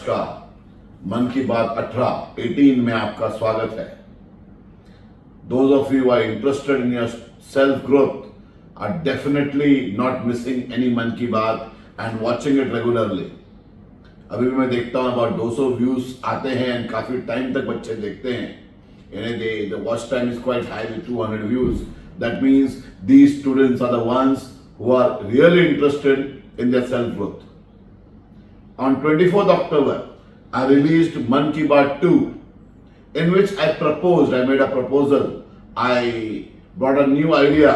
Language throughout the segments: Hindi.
नमस्कार। मन की बात 18 में आपका स्वागत है। Those of you who are interested in your self growth are definitely not missing any मन की बात and watching it regularly. अभी भी मैं देखता हूँ about 200 views आते हैं and काफी टाइम तक बच्चे देखते हैं। यानी the watch time is quite high with 200 views. That means these students are the ones who are really interested in their self growth. On 24th October, I released Man Ki Baat 2, in which I made a proposal. I brought a new idea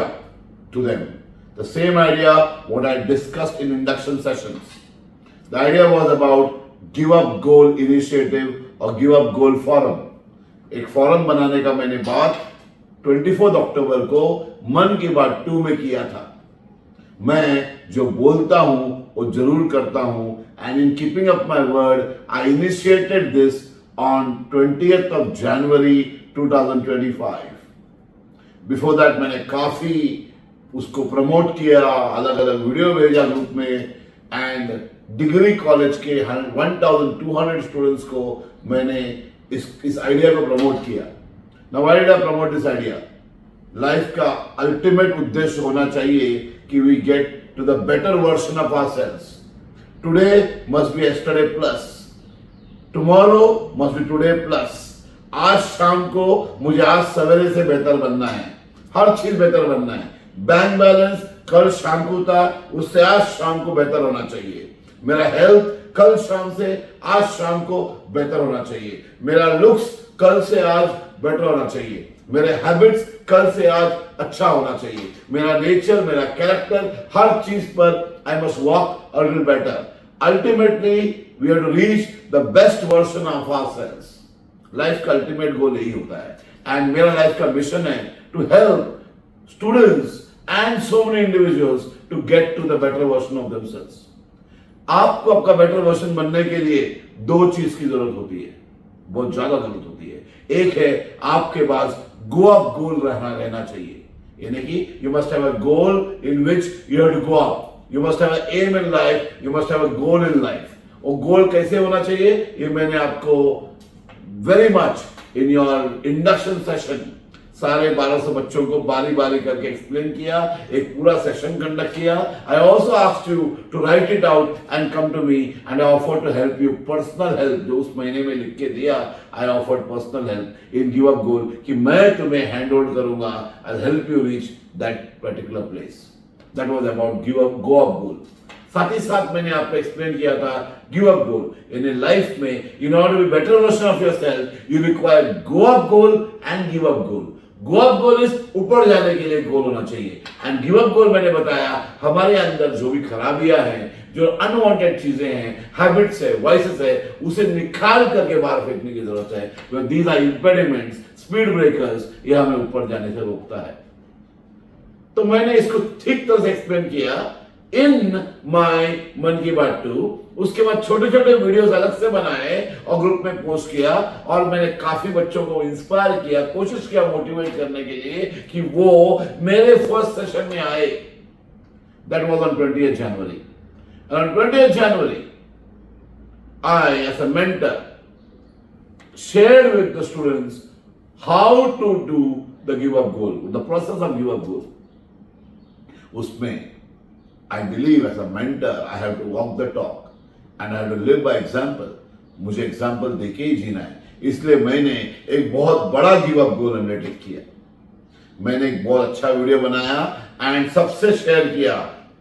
to them. The same idea what I discussed in induction sessions. The idea was about Give Up Goal Initiative or Give Up Goal Forum. एक फोरम बनाने का मैंने बात 24 अक्टूबर को मन की बात 2 में किया था। मैं जो बोलता हूं वो जरूर करता हूं, and in keeping up my word, I initiated this on 20th of January 2025. Before that मैंने काफी उसको प्रमोट किया, अलग अलग वीडियो भेजा ग्रुप में, एंड डिग्री कॉलेज के 1200 स्टूडेंट्स को मैंने इस आइडिया को प्रमोट किया। Now why did I promote this idea? Life का अल्टीमेट उद्देश्य होना चाहिए कि we get to the better version of ourselves. Today must be yesterday plus. Tomorrow must be today plus. आज शाम को मुझे आज सवेरे से बेहतर बनना है, हर चीज बेहतर बनना है। बैंक बैलेंस कल शाम को था, उससे आज शाम को बेहतर होना चाहिए। मेरा हेल्थ कल शाम से आज शाम को बेहतर होना चाहिए। मेरा लुक्स कल से आज बेटर होना चाहिए। मेरे हैबिट्स कल से आज अच्छा होना चाहिए। मेरा नेचर, मेरा कैरेक्टर, हर चीज पर I must walk a little better. Ultimately we have to reach the best version of ourselves. Life का अल्टीमेट गोल यही होता है, एंड मेरा लाइफ का मिशन है to help students and so many individuals to get to the better version of themselves. आपको आपका बेटर वर्जन बनने के लिए दो चीज की जरूरत होती है, बहुत ज्यादा जरूरत होती है। एक है आपके पास गो अप गोल रहना चाहिए, यानी कि you must have a goal in which you have to go up. You must have a aim in life, you must have a goal in life. और गोल कैसे होना चाहिए ये मैंने आपको very much in your induction session सारे 1200 बच्चों को बारी बारी करके एक्सप्लेन किया, एक पूरा सेशन कंडक्ट किया। I also asked you to write it out and come to me, and I offer to help you personal help. जो उस महीने में लिख के दिया, I offered personal help in give up goal, कि मैं तुम्हें हैंड होल्ड करूंगा, I help you reach that particular place. That was about give up go up goal. साथ ही साथ मैंने आपको एक्सप्लेन किया था give up goal. In life में in order to be better version of yourself you require go up goal and give up goal. Go up goal is ऊपर जाने के लिए गोल होना चाहिए, एंड गिव अप गोल मैंने बताया हमारे अंदर जो भी खराबियां हैं, जो अनवांटेड चीजें हैं, हैबिट्स है, वॉइसेस है, उसे निकाल करके बाहर फेंकने की जरूरत है। These are impediments, speed breakers, ये हमें ऊपर जाने से रोकता है। तो मैंने इसको ठीक तरह से एक्सप्लेन किया इन माय मन की बात 2। उसके बाद छोटे छोटे वीडियोस अलग से बनाए और ग्रुप में पोस्ट किया, और मैंने काफी बच्चों को इंस्पायर किया, कोशिश किया मोटिवेट करने के लिए कि वो मेरे फर्स्ट सेशन में आए। That was on 20th January. And on 20th January, I, as a mentor, shared with the students how to do the give up goal, the process of give up goal. उसमें I believe as a mentor, I have to walk the talk and I have to live by example. मुझे एग्जाम्पल देके ही जीना है, इसलिए मैंने एक बहुत बड़ा गिव अप गोल अंडरटेक किया। मैंने एक बहुत अच्छा वीडियो बनाया एंड सबसे शेयर किया।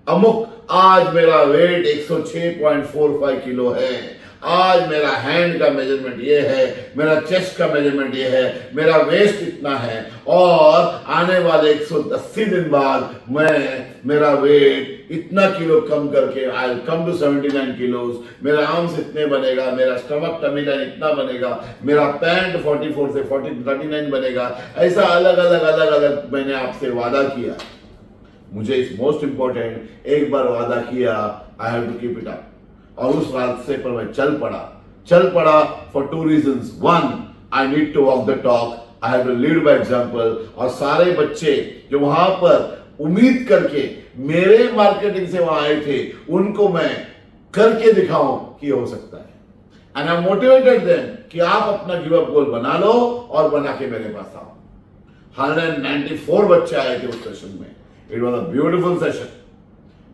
अमुक आज मेरा वेट 106.45 किलो है, आज मेरा हैंड का मेजरमेंट ये है, मेरा चेस्ट का मेजरमेंट ये है, मेरा वेस्ट इतना है, और आने वाले 180 दिन बाद मेरा वेट इतना किलो कम करके I will come to 79 kilos. मेरा आर्म्स इतने बनेगा, मेरा स्टमक टमी लाइन इतना बनेगा, मेरा पैंट 44 से 39 बनेगा। ऐसा अलग अलग मैंने आपसे वादा किया। मुझे इस मोस्ट इंपॉर्टेंट एक बार वादा किया, I have to keep it up, और उस रास्ते पर मैं चल पड़ा for 2 reasons. 1, I need to walk the talk, I have to lead by example. और सारे बच्चे जो वहां पर उम्मीद करके मेरे मार्केटिंग से वहां आए थे, उनको मैं करके दिखाऊं कि हो सकता है। एंड आई मोटिवेटेड देम कि आप अपना गिव अप गोल बना लो और बना के मेरे पास आओ। 194 बच्चे आए थे उस सेशन में। It was a beautiful session.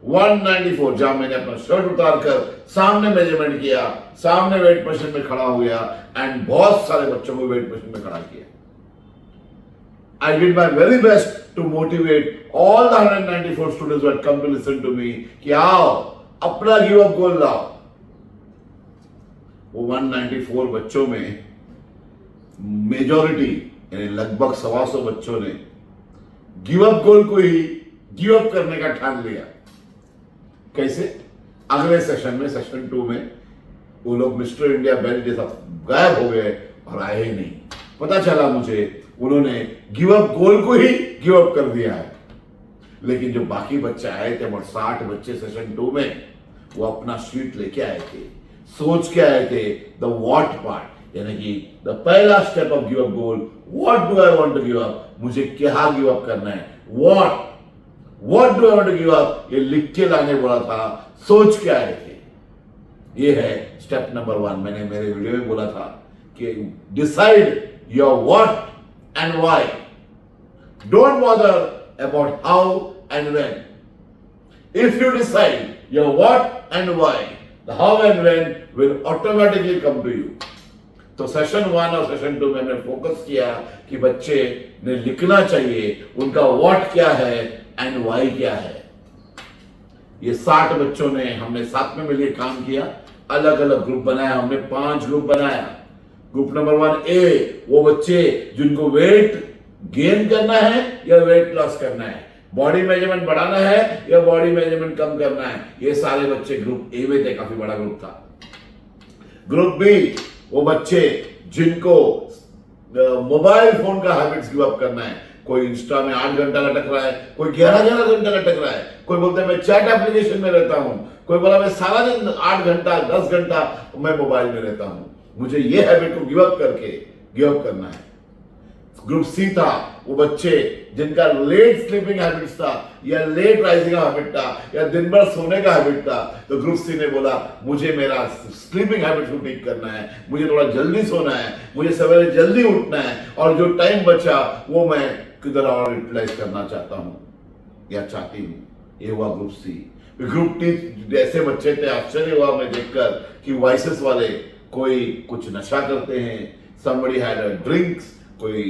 194, जहां मैंने अपना शर्ट उतार कर सामने मेजरमेंट किया, सामने वेट मशीन में खड़ा हो गया एंड बहुत सारे बच्चों को वेट मशीन में खड़ा किया। I did my very best to motivate all the 194 students who had come to listen to me कि आओ अपना गिव अप गोल लाओ। वो 194 बच्चों में मेजॉरिटी यानी लगभग 125 बच्चों ने गिव अप गोल को ही गिव अप करने का ठान लिया। कैसे? अगले सेशन में, सेशन 2 में वो लोग मिस्टर इंडिया बेल्ट जैसा गायब हो गए और आए ही नहीं। पता चला मुझे उन्होंने गिव अप गोल को ही गिव अप कर दिया है। लेकिन जो बाकी बच्चे आए थे, 60 बच्चे सेशन 2 में, वो अपना शीट लेके आए थे, सोच के आए थे द व्हाट पार्ट, यानी कि द पहला step of give up goal, what do I want to give up, मुझे क्या गिव अप करना है, what do I want to give up, ये लिख के लाने बोला था, सोच के आए थे। ये है स्टेप नंबर 1। मैंने मेरे वीडियो में बोला था कि decide your what and why. Don't bother about how and when. If you decide your what and why, the how and when will automatically come to you. तो सेशन 1 और सेशन 2 में हमने फोकस किया कि बच्चे ने लिखना चाहिए उनका व्हाट क्या है एंड वाई क्या है। ये 60 बच्चों ने हमने साथ में मिलकर काम किया, अलग अलग ग्रुप बनाया। हमने 5 ग्रुप बनाया। ग्रुप नंबर 1A वो बच्चे जिनको वेट गेन करना है या वेट लॉस करना है, बॉडी मेजरमेंट बढ़ाना है या बॉडी मेजरमेंट कम करना है, ये सारे बच्चे ग्रुप ए में थे। काफी बड़ा ग्रुप था। ग्रुप बी वो बच्चे जिनको मोबाइल फोन का हैबिट्स गिव अप करना है। कोई इंस्टा में 8 घंटा लटक रहा है, कोई 11 घंटा लटक रहा है, कोई बोलता है मैं चैट एप्लीकेशन में रहता हूं, कोई बोला मैं सारा दिन 8 घंटा 10 घंटा मैं मोबाइल में रहता हूं। मुझे ये हैबिट को गिव अप करना है। ग्रुप सी था वो बच्चे जिनका लेट स्लीपिंग हैबिट था या लेट राइजिंग हैबिट था या दिन भर सोने का हैबिट था। तो ग्रुप सी ने बोला मुझे मेरा स्लीपिंग हैबिट को ठीक करना है, मुझे थोड़ा जल्दी सोना है, मुझे सवेरे जल्दी उठना है और जो टाइम बचा वो मैं किधर और यूटिलाइज करना चाहता हूं या चाहती हूं। ये हुआ ग्रुप सी। ग्रुप टी जैसे बच्चे थे, आश्चर्य हुआ मैं देखकर कि वाइसेस वाले कोई कुछ नशा करते हैं, somebody had a drinks, कोई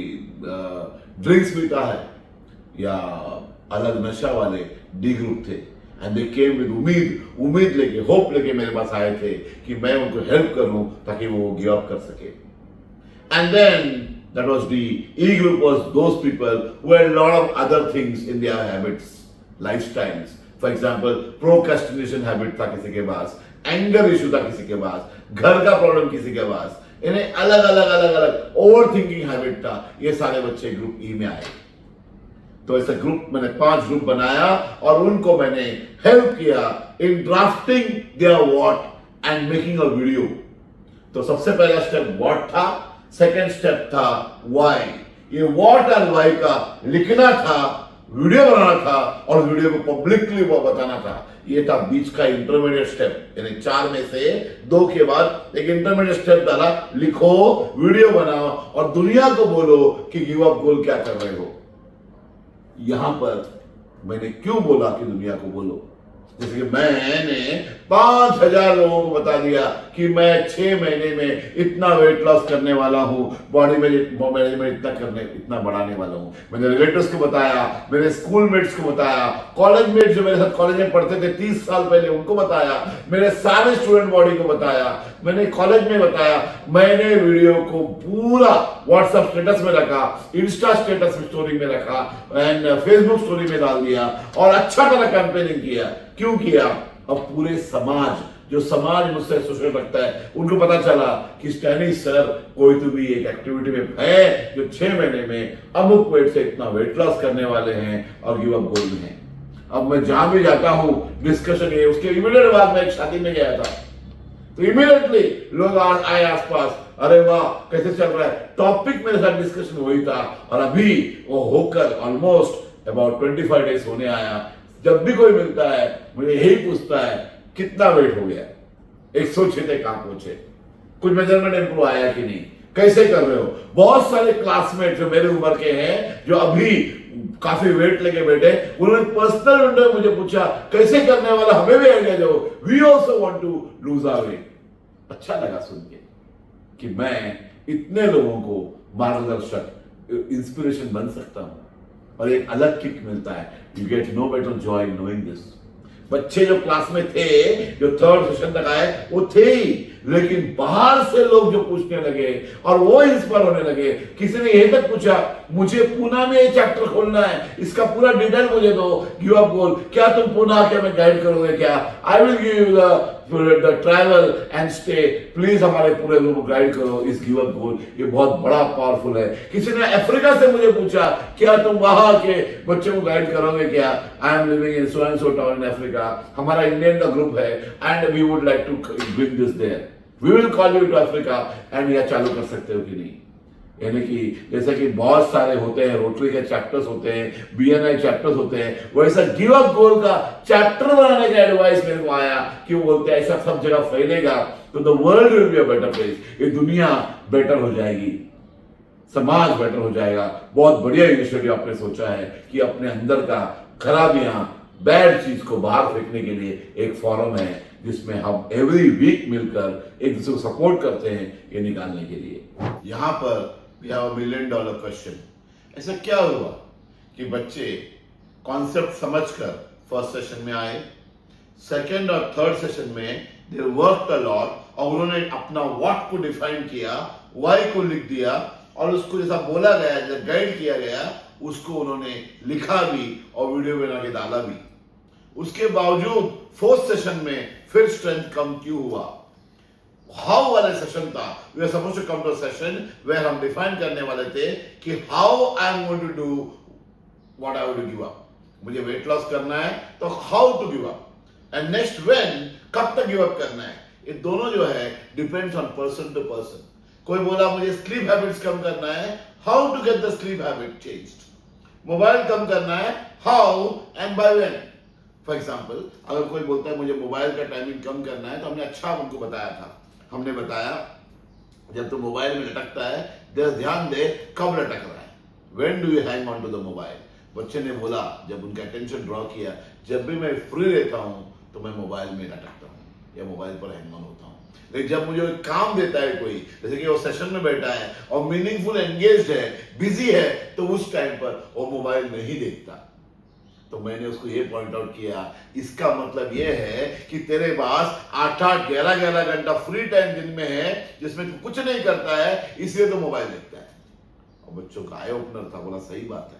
ड्रिंक्स पीता है या अलग नशा वाले डी ग्रुप थे। एंड दे केम विद उम्मीद लेके, होप लेके मेरे पास आए थे कि मैं उनको हेल्प करूं ताकि वो गिव अप कर सके। And then that was the E group was those people who had lot of other things in their habits, lifestyles. For example procrastination habit था किसी के पास, एंगर इशू था किसी के पास, घर का प्रॉब्लम किसी के पास, इन्हें अलग अलग ओवर थिंकिंग हैबिट था। ये सारे बच्चे ग्रुप ई में आए। तो ऐसे ग्रुप मैंने 5 ग्रुप बनाया और उनको मैंने हेल्प किया in drafting their what and making a video. तो सबसे पहला स्टेप व्हाट था, सेकंड स्टेप था व्हाई। ये व्हाट और व्हाई का लिखना था, वीडियो बनाना था और वीडियो को पब्लिकली वो बताना था। ये था बीच का इंटरमीडिएट स्टेप, यानी 4 में से 2 के बाद एक इंटरमीडिएट स्टेप डाला, लिखो, वीडियो बनाओ और दुनिया को बोलो कि गिव अप गोल क्या कर रहे हो। यहां पर मैंने क्यों बोला कि दुनिया को बोलो, जैसे कि मैंने 5000 लोगों को बता दिया कि मैं 6 महीने में इतना वेट लॉस करने वाला हूं, बॉडी में इतना बढ़ाने वाला हूं। मैंने रिलेटिव्स को बताया, मेरे स्कूल मेट्स को बताया, कॉलेज मेट्स जो मेरे साथ कॉलेज में पढ़ते थे 30 साल पहले उनको बताया, मेरे सारे स्टूडेंट बॉडी को बताया, मैंने कॉलेज में बताया। मैंने वीडियो को पूरा व्हाट्सएप स्टेटस में रखा, इंस्टा स्टेटस स्टोरी में रखा एंड फेसबुक स्टोरी में डाल दिया और अच्छा तरह कैंपेनिंग किया। क्यों किया? अब पूरे समाज, जो समाज मुझसे एसोसिएट रखता है, उनको पता चला कि स्टैनी सर कोई तो भी एक एक्टिविटी में है जो 6 महीने में अमुक वेट से इतना वेट लॉस करने वाले हैं और गिव अप गोल में हैं। अब मैं जहां भी जाता हूं डिस्कशन ये, उसके इमीडिएट बाद मैं एक शादी में गया था तो इमीडिएटली लोग आए आसपास, अरे वाह कैसे चल रहा है, टॉपिक मेरे साथ डिस्कशन वही था। और अभी वो होकर ऑलमोस्ट अबाउट 25 डेज होने आया। जब भी कोई मिलता है मुझे यही पूछता है कितना वेट हो गया, 106 थे कहां पहुंचे। कुछ मेजरमेंट इंप्रूव आया कि नहीं, कैसे कर रहे हो। बहुत सारे क्लासमेट जो मेरे उम्र के हैं जो अभी काफी वेट लेके बैठे, उन्होंने पर्सनल विंडो में मुझे पूछा कैसे करने वाला, हमें भी आइडिया दो, we also want to lose our weight. अच्छा लगा सुन के कि मैं इतने लोगों को मार्गदर्शक, इंस्पिरेशन बन सकता हूं और एक अलग किक मिलता है। You get no better joy in knowing this. बच्चे जो क्लास में थे, जो थर्ड सेशन तक आए, वो थे ही, लेकिन बाहर से लोग जो पूछने लगे और वो इंस्पायर होने लगे। किसी ने यही तक पूछा मुझे पूना में ये चैप्टर खोलना है, इसका पूरा डिटेल मुझे दो, गिव अप गोल, क्या तुम पूना आके मैं गाइड करोगे क्या? I will give you the travel and stay, please हमारे पूरे ग्रुप को गाइड करो इस गिव अप गोल। ये बहुत बड़ा पावरफुल है। किसी ने अफ्रीका से मुझे पूछा क्या तुम वहां के बच्चों को गाइड करोगे क्या? I am living in so and so town in Africa, हमारा इंडियन का ग्रुप है and we would like to bring this there, we will call you to Africa and यह चालू कर सकते हो कि नहीं। यानी कि जैसे कि बहुत सारे होते हैं, रोटरी के चैप्टर्स होते हैं, बीएनआई चैप्टर्स होते हैं, वैसा गिव अप गोल का चैप्टर बनाने का एडवाइस मेरे को आया कि वो बोलते हैं ऐसा सब जगह फैलेगा तो the world will be a better place, ये दुनिया बेटर हो जाएगी, समाज बेटर हो जाएगा। बहुत बढ़िया इनिशिएटिव आपने सोचा है कि अपने अंदर का खराबियां, बैड चीज को बाहर फेंकने के लिए एक फोरम है जिसमें हम एवरी वीक मिलकर एक दूसरे को सपोर्ट करते हैं ये निकालने के लिए। यहां पर वी हैव $1 million क्वेश्चन। ऐसा क्या हुआ कि बच्चे कॉन्सेप्ट समझकर फर्स्ट सेशन में आए, सेकंड और थर्ड सेशन में दे वर्कड अ लॉट और उन्होंने अपना व्हाट को डिफाइन किया, व्हाई को लिख दिया और उसको जैसा बोला गया, जैसा गाइड किया गया उसको उन्होंने लिखा भी और वीडियो बना के डाला भी। उसके बावजूद फोर्थ सेशन में फिर स्ट्रेंथ कम क्यों हुआ? हाउ वाला सेशन था, we are supposed to come to a session where हम डिफाइन करने वाले थे कि how I am going to do what I want to give up. मुझे वेट लॉस करना है तो how to give up, and next when, कब तक गिव अप करना है। ये दोनों जो है depends on person to person. कोई बोला मुझे स्लीप हैबिट्स कम करना है, how to get the sleep habit changed. Mobile कम करना है, how and by when. For example, अगर कोई बोलता है मुझे मोबाइल का टाइमिंग कम करना है तो हमने अच्छा उनको बताया था। हमने बताया जब तो मोबाइल में लटकता है ध्यान दे कब लटक रहा है, when do you hang on to the mobile. बच्चे ने बोला, जब उनका अटेंशन ड्रॉ किया, जब भी मैं फ्री रहता हूं तो मैं मोबाइल में लटकता हूं या मोबाइल पर हैंग ऑन होता हूं। लेकिन जब मुझे काम देता है कोई, जैसे कि वो सेशन में बैठा है और मीनिंगफुल एंगेज्ड है, बिजी है, तो उस टाइम पर वो मोबाइल नहीं देखता। तो मैंने उसको ये पॉइंट आउट किया, इसका मतलब ये है कि तेरे पास 8-8, 11-11 घंटा फ्री टाइम दिन में है जिसमें तू कुछ नहीं करता है, इसलिए तो मोबाइल देखता है। और बच्चों का आई ओपनर था, बोला सही बात है।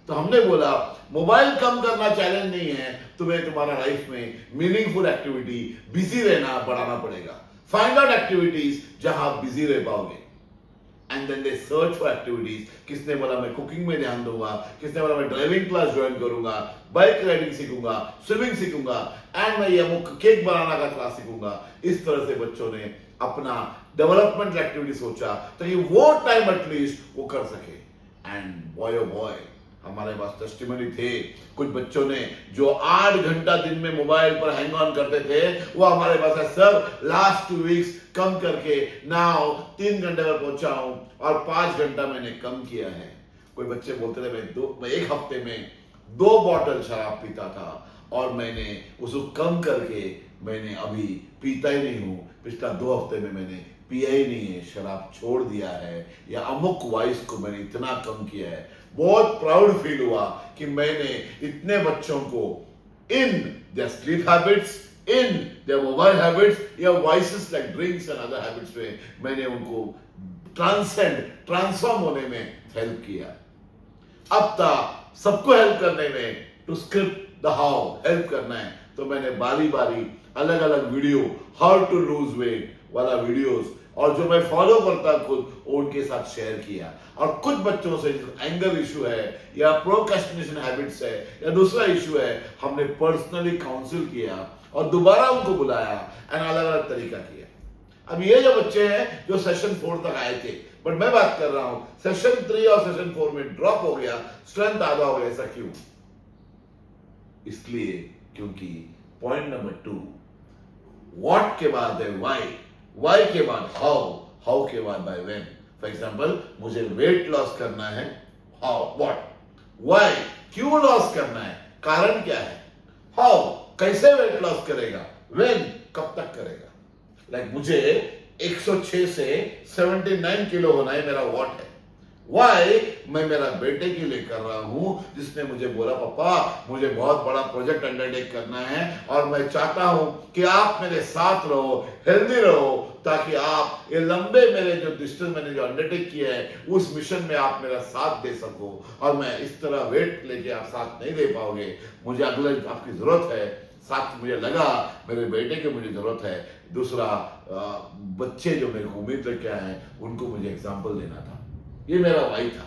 तो हमने बोला मोबाइल कम करना चैलेंज नहीं है, तुम्हें तुम्हारा लाइफ में मीनिंगफुल एक्टिविटी, बिजी रहना बढ़ाना पड़ेगा। फाइंड आउट एक्टिविटीज जहां आप बिजी रह पाओगे and then they search for activities. किसने बोला मैं कुकिंग में ध्यान दूंगा, किसने बोला मैं ड्राइविंग क्लास ज्वाइन करूंगा, बाइक राइडिंग सीखूंगा, स्विमिंग सीखूंगा एंड मैं ये केक बनाना का क्लास सीखूंगा। इस तरह से बच्चों ने अपना डेवलपमेंट एक्टिविटी सोचा ताकि वो टाइम एटलीस्ट वो कर सके। एंड बॉय ओ बॉय, हमारे पास टेस्टिमनी थे कुछ बच्चों ने जो 8 घंटा दिन में मोबाइल पर हैंग ऑन करते थे, वो हमारे पास है सर लास्ट 2 वीक्स कम करके नाउ 3 घंटे पर पहुंचा हूं और 5 घंटा मैंने कम किया है। कोई बच्चे बोलते थे मैं 1 हफ्ते में 2 बॉटल शराब पीता था और मैंने उसको कम करके मैंने अभी पीता ही नहीं हूं, पिछला 2 हफ्ते में मैंने पिया ही नहीं है, शराब छोड़ दिया है, या अमुक वाइस को मैंने इतना कम किया है। बहुत प्राउड फील हुआ कि मैंने इतने बच्चों को in their sleep habits, in their mobile habits या vices like drinks and other habits में मैंने उनको ट्रांसफॉर्म होने में हेल्प किया। अब था सबको हेल्प करने में, to script the how help करना है, तो मैंने बारी बारी अलग अलग video, how to lose weight वाला वीडियोस, और जो मैं फॉलो करता खुद उनके साथ शेयर किया। और कुछ बच्चों से एंगर इशू है या प्रोक्रेस्टिनेशन हैबिट्स है या दूसरा इशू है, हमने पर्सनली काउंसिल किया और दोबारा उनको बुलाया एंड अलग अलग तरीका किया। अब ये जो बच्चे हैं जो सेशन 4 तक आए थे, बट मैं बात कर रहा हूं सेशन 3 और सेशन 4 में ड्रॉप हो गया, स्ट्रेंथ आधा हो गया। ऐसा क्यों? इसलिए क्योंकि पॉइंट नंबर 2 व्हाट के बाद है व्हाई, वाई के बाद हाउ के बाद बाय व्हेन। फॉर एग्जांपल, मुझे वेट लॉस करना है, हाउ, व्हाट, वाई, क्यों लॉस करना है, कारण क्या है, हाउ, कैसे वेट लॉस करेगा, व्हेन, कब तक करेगा। लाइक मुझे 106 से 79 किलो होना है, मेरा व्हाट है। वाई, मैं मेरा बेटे के लिए कर रहा हूं, जिसने मुझे बोला पापा मुझे बहुत बड़ा प्रोजेक्ट अंडरटेक करना है और मैं चाहता हूं कि आप मेरे साथ रहो, हेल्दी रहो, ताकि आप ये लंबे मेरे जो डिस्टेंस मैंने जो अंडरटेक किया है उस मिशन में आप मेरा साथ दे सको। और मैं इस तरह वेट लेके आप साथ नहीं दे पाओगे, मुझे अगले आपकी जरूरत है। साथ मुझे लगा मेरे बेटे की मुझे जरूरत है। दूसरा, बच्चे जो मेरे को उम्मीद लेके आए हैं उनको मुझे एग्जाम्पल देना था। ये मेरा वाई था।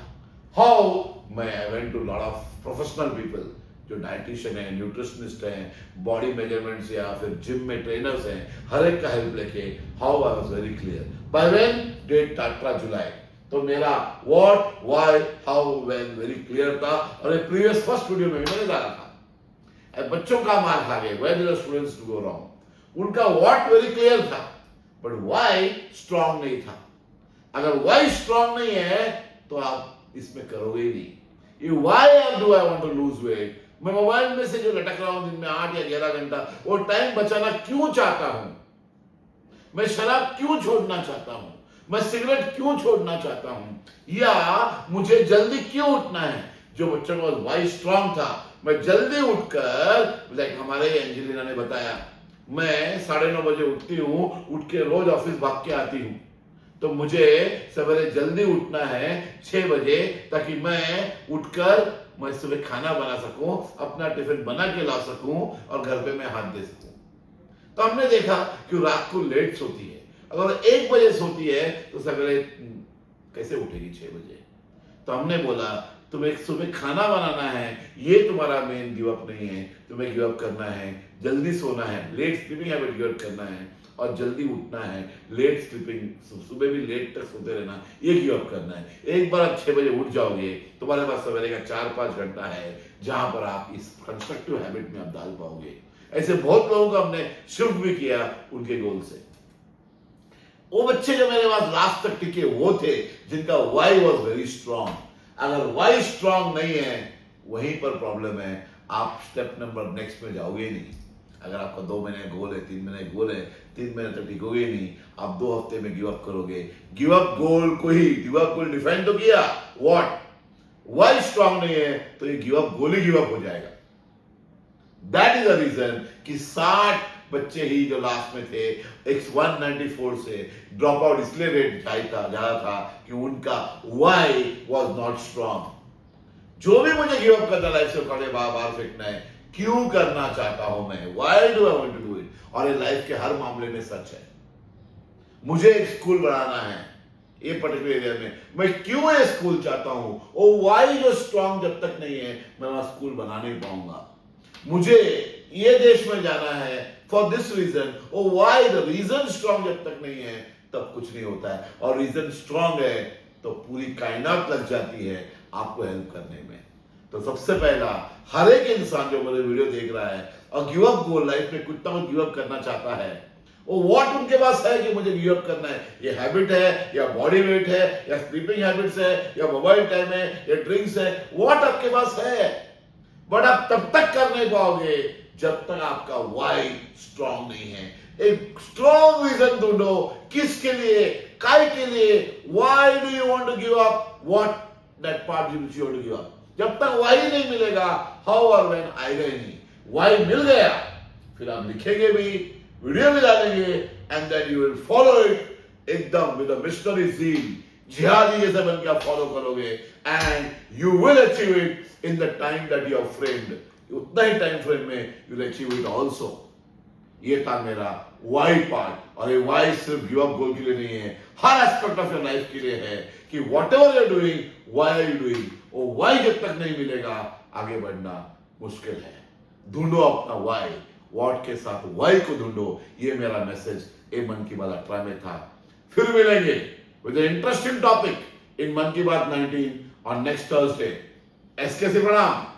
हाउ, मैं I went to lot of professional people जो डाइटिशियन है, न्यूट्रिशनिस्ट हैं, बॉडी मेजरमेंट्स या फिर जिम में ट्रेनर्स हैं, हर एक का हेल्प लेके how I was very clear. By when, date 18 July. तो मेरा what, why, how, when very clear था। और प्रीवियस फर्स्ट वीडियो में भी मैंने डाला था। बच्चों का मार खा गए, where did students to go wrong. उनका व्हाट वेरी क्लियर था, बट व्हाई स्ट्रांग नहीं था। अगर वाई स्ट्रांग नहीं है तो आप इसमें करोगे ही नहीं। ये why do I want to lose weight, मैं मोबाइल में से जो लटक रहा हूं दिन में 8 या 11 घंटा, वो टाइम बचाना क्यों चाहता हूं, मैं शराब क्यों छोड़ना चाहता हूं, मैं सिगरेट क्यों छोड़ना चाहता हूं, या मुझे जल्दी क्यों उठना है। जो बच्चों का वाई स्ट्रांग था, मैं जल्दी उठकर, लाइक हमारे एंजेलिना ने बताया, मैं 9:30 बजे उठती हूं, उठ के रोज ऑफिस भाग के आती हूं। तो मुझे सवेरे जल्दी उठना है 6 बजे, ताकि मैं उठकर मैं सुबह खाना बना सकूं, अपना टिफिन बना के ला सकूं और घर पे मैं हाथ दे सकूं। तो हमने देखा कि रात को लेट सोती है, अगर 1 बजे सोती है तो सवेरे कैसे उठेगी 6 बजे। तो हमने बोला तुम्हें सुबह खाना बनाना है, ये तुम्हारा मेन गिव अप नहीं है। तुम्हें गिव अप करना है, जल्दी सोना है, late sleeping habit give up करना है, और जल्दी उठना है, लेट स्लीपिंग, सुबह भी लेट तक सोते रहना, ये गिव अप करना है। एक बार आप 6 बजे उठ जाओगे, तुम्हारे पास सवेरे का 4-5 घंटा है जहां पर आप इस कंस्ट्रक्टिव हैबिट में आप डाल पाओगे। ऐसे बहुत लोगों को हमने शिफ्ट भी किया उनके गोल से। वो बच्चे जो मेरे पास लास्ट तक टिके वो थे जिनका वाई वॉज वेरी स्ट्रांग। अगर वाई स्ट्रांग नहीं है, वहीं पर प्रॉब्लम है, आप स्टेप नंबर नेक्स्ट में जाओगे नहीं। अगर आपका 2 महीने गोल है, 3 महीने गोल है, 3 महीने तक टिकोगे नहीं, आप 2 हफ्ते में गिव अप करोगे। गिव अप गोल को ही, गिव अप गोल डिफाइन तो किया, व्हाट, वाई स्ट्रांग नहीं है तो ये गिव अप गोल ही गिव अप हो जाएगा। दैट इज द रीजन कि 60 बच्चे ही जो लास्ट में थे, 194 से ड्रॉप आउट इसलिए रेट ज्यादा था कि उनका वाई वॉज नॉट स्ट्रांग। जो भी मुझे गिव अप करना लाइफ से उखाड़े बाहर फेंकना है, क्यों करना चाहता हूं मैं, why do I want to do it. और ये लाइफ के हर मामले में सच है। मुझे एक स्कूल बनाना है ये पर्टिकुलर एरिया में, मैं क्यों ये स्कूल चाहता हूं, वो वाई जो स्ट्रांग जब तक नहीं है मैं वहां स्कूल बना नहीं पाऊंगा। मुझे ये देश में जाना है for this reason, oh why the reason strong जब तक नहीं है तब कुछ नहीं होता है। और रीजन स्ट्रांग है तो पूरी कायनात लग जाती है आपको हेल्प करने में। तो सबसे पहला, हर एक इंसान जो मेरे वीडियो देख रहा है और गिव अप गोल लाइफ में कुछ ना कुछ गिव अप करना चाहता है, वो व्हाट उनके पास है कि मुझे गिव अप करना है, ये हैबिट है या बॉडी वेट है या स्लीपिंग हैबिट्स है या मोबाइल टाइम है या ड्रिंक्स है, व्हाट आपके पास है। बट आप तब तक कर नहीं पाओगे जब तक आपका वाई स्ट्रांग नहीं है। एक स्ट्रांग रीजन ढूंढो, किसके लिए, काय के लिए, why do you want to give up, what that part you want to give up. जब तक वाई नहीं मिलेगा, हाउ और व्हेन आएगा ही नहीं। वाई मिल गया फिर आप लिखेंगे भी, वीडियो भी डालेंगे, and then you will follow it एकदम विद अ मिशनरी ज़ील, जिहादी जैसे बन के आप फॉलो करोगे, and you will achieve it in the time that you are framed. उतना ही टाइम फ्रेम में you will achieve it also. ये था मेरा वाई पार्ट। और ये वाई सिर्फ गिव अप गोल के लिए नहीं है, हर एस्पेक्ट ऑफ योर लाइफ के लिए है कि whatever you are doing, why are you doing. वो वाई जब तक नहीं मिलेगा आगे बढ़ना मुश्किल है। ढूंढो अपना वाई, व्हाट के साथ वाई को ढूंढो। ये मेरा मैसेज ए मन की बात 18 में था। फिर मिलेंगे with an interesting topic in मन की बात 19 ऑन नेक्स्ट थर्सडे। एसके से प्रणाम।